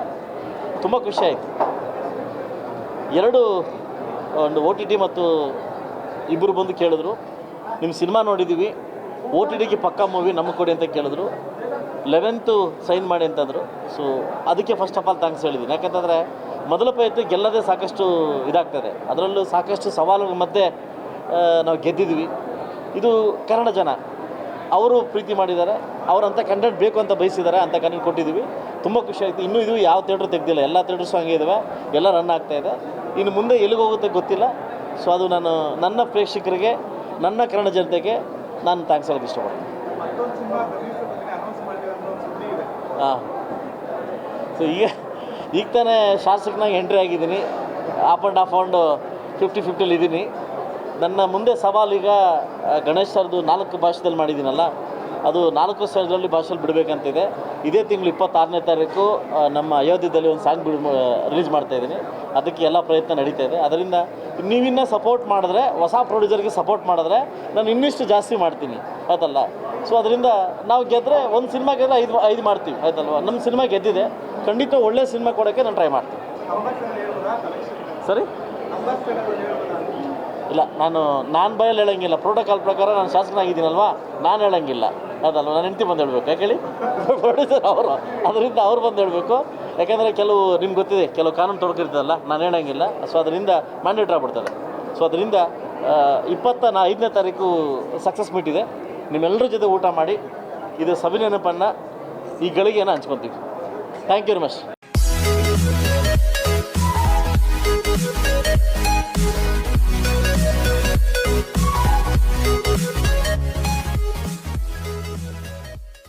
ತುಂಬ ಖುಷಿ ಆಯಿತು. ಒಂದು OTT ಮತ್ತು ಇಬ್ಬರು ಬಂದು ಕೇಳಿದ್ರು, ನಿಮ್ಮ ಸಿನಿಮಾ ನೋಡಿದ್ದೀವಿ, OTTಗೆ ಪಕ್ಕಾ ಮೂವಿ ನಮಗೆ ಕೊಡಿ ಅಂತ ಕೇಳಿದ್ರು. 11th ಸೈನ್ ಮಾಡಿ ಅಂತಂದರು. ಸೊ ಅದಕ್ಕೆ ಫಸ್ಟ್ ಆಫ್ ಆಲ್ ಥ್ಯಾಂಕ್ಸ್ ಹೇಳಿದ್ದೀನಿ. ಯಾಕಂತಂದರೆ ಮೊದಲ ಪ್ರಯತ್ನ ಗೆಲ್ಲದೆ ಸಾಕಷ್ಟು ಇದಾಗ್ತದೆ, ಅದರಲ್ಲೂ ಸಾಕಷ್ಟು ಸವಾಲುಗಳ ಮಧ್ಯೆ ನಾವು ಗೆದ್ದಿದ್ವಿ. ಇದು ಕನ್ನಡ ಜನ ಅವರು ಪ್ರೀತಿ ಮಾಡಿದ್ದಾರೆ, ಅವರಂಥ ಕಂಟೆಂಟ್ ಬೇಕು ಅಂತ ಬಯಸಿದ್ದಾರೆ, ಅಂಥ ಕಂಟೆಂಟ್ ಕೊಟ್ಟಿದ್ದೀವಿ. ತುಂಬ ಖುಷಿ ಆಯಿತು. ಇನ್ನೂ ಇದು ಯಾವ ಥಿಯೇಟ್ರ್ ತೆಗೆದಿಲ್ಲ, ಎಲ್ಲ ಥಿಯೇಟ್ರ್ಸು ಹಂಗೆ ಇದ್ದಾವೆ, ಎಲ್ಲ ರನ್ ಆಗ್ತಾಯಿದೆ. ಇನ್ನು ಮುಂದೆ ಎಲ್ಲಿಗೆ ಹೋಗುತ್ತೆ ಗೊತ್ತಿಲ್ಲ. ಸೊ ಅದು ನಾನು ನನ್ನ ಪ್ರೇಕ್ಷಕರಿಗೆ, ನನ್ನ ಕನ್ನಡ ಜನತೆಗೆ ನಾನು ಥ್ಯಾಂಕ್ಸ್ ಹೇಳೋಕ್ಕೆ ಇಷ್ಟಪಡ್ತೀನಿ. ಹಾಂ, ಸೊ ಈಗ ತಾನೇ ಶಾಸಕನಾಗಿ ಎಂಟ್ರಿ ಆಗಿದ್ದೀನಿ. ಆಫ್ ಆ್ಯಂಡ್ 50-50 ಇದ್ದೀನಿ. ನನ್ನ ಮುಂದೆ ಸವಾಲು ಈಗ ಗಣೇಶ್ ಸರ್ದು 4 ಭಾಷೆದಲ್ಲಿ ಮಾಡಿದ್ದೀನಲ್ಲ, ಅದು 4 ಸ್ಥಳದಲ್ಲಿ ಭಾಷೆಯಲ್ಲಿ ಬಿಡಬೇಕಂತಿದೆ. ಇದೇ ತಿಂಗಳು 26ನೇ ತಾರೀಕು ನಮ್ಮ ಅಯೋಧ್ಯದಲ್ಲಿ ಒಂದು ಸಾಂಗ್ ರಿಲೀಸ್ ಮಾಡ್ತಾಯಿದ್ದೀನಿ. ಅದಕ್ಕೆ ಎಲ್ಲ ಪ್ರಯತ್ನ ನಡೀತಾ ಇದೆ. ಅದರಿಂದ ನೀವಿನ್ನೂ ಸಪೋರ್ಟ್ ಮಾಡಿದ್ರೆ, ಹೊಸ ಪ್ರೊಡ್ಯೂಸರ್ಗೆ ಸಪೋರ್ಟ್ ಮಾಡಿದ್ರೆ ನಾನು ಇನ್ನಿಷ್ಟು ಜಾಸ್ತಿ ಮಾಡ್ತೀನಿ, ಆಯ್ತಲ್ಲ. ಸೊ ಅದರಿಂದ ನಾವು ಗೆದ್ದರೆ, ಒಂದು ಸಿನಿಮಾ ಗೆದ್ದರೆ 5 ಮಾಡ್ತೀವಿ, ಆಯ್ತಲ್ವ. ನಮ್ಮ ಸಿನಿಮಾ ಗೆದ್ದಿದೆ, ಖಂಡಿತ ಒಳ್ಳೆ ಸಿನಿಮಾ ಕೊಡೋಕ್ಕೆ ನಾನು ಟ್ರೈ ಮಾಡ್ತೀನಿ. ಸರಿ, ಇಲ್ಲ, ನಾನು ಬಯಲು ಹೇಳೋಂಗಿಲ್ಲ. ಪ್ರೋಟೋಕಾಲ್ ಪ್ರಕಾರ ನಾನು ಶಾಸಕನಾಗಿದ್ದೀನಲ್ವಾ, ನಾನು ಹೇಳೋಂಗಿಲ್ಲ, ಅದಲ್ವ. ನಾನು ಹೆಂಡತಿ ಬಂದು ಹೇಳಬೇಕು, ಯಾಕೆ ಹೇಳಿ, ಪ್ರೊಡ್ಯೂಸರ್ ಅವರು. ಅದರಿಂದ ಅವ್ರು ಬಂದು ಹೇಳಬೇಕು. ಯಾಕೆಂದರೆ ನಿಮ್ಗೆ ಗೊತ್ತಿದೆ, ಕೆಲವು ಕಾನೂನು ತೊಡಕಿರ್ತದಲ್ಲ, ನಾನು ಹೇಳೋಂಗಿಲ್ಲ. ಸೊ ಅದರಿಂದ ಮ್ಯಾಂಡೇಟ್ ಆಗ್ಬಿಡ್ತದೆ. ಸೊ ಅದರಿಂದ 25ನೇ ತಾರೀಕು ಸಕ್ಸಸ್ ಮೀಟ್ ಇದೆ. ನಿಮ್ಮೆಲ್ಲರ ಜೊತೆ ಊಟ ಮಾಡಿ ಇದು ಸಭೆ ನೆನಪನ್ನು ಈ ಗಳಿಗೆಯನ್ನು ಹಂಚ್ಕೊತೀವಿ. Thank you very much.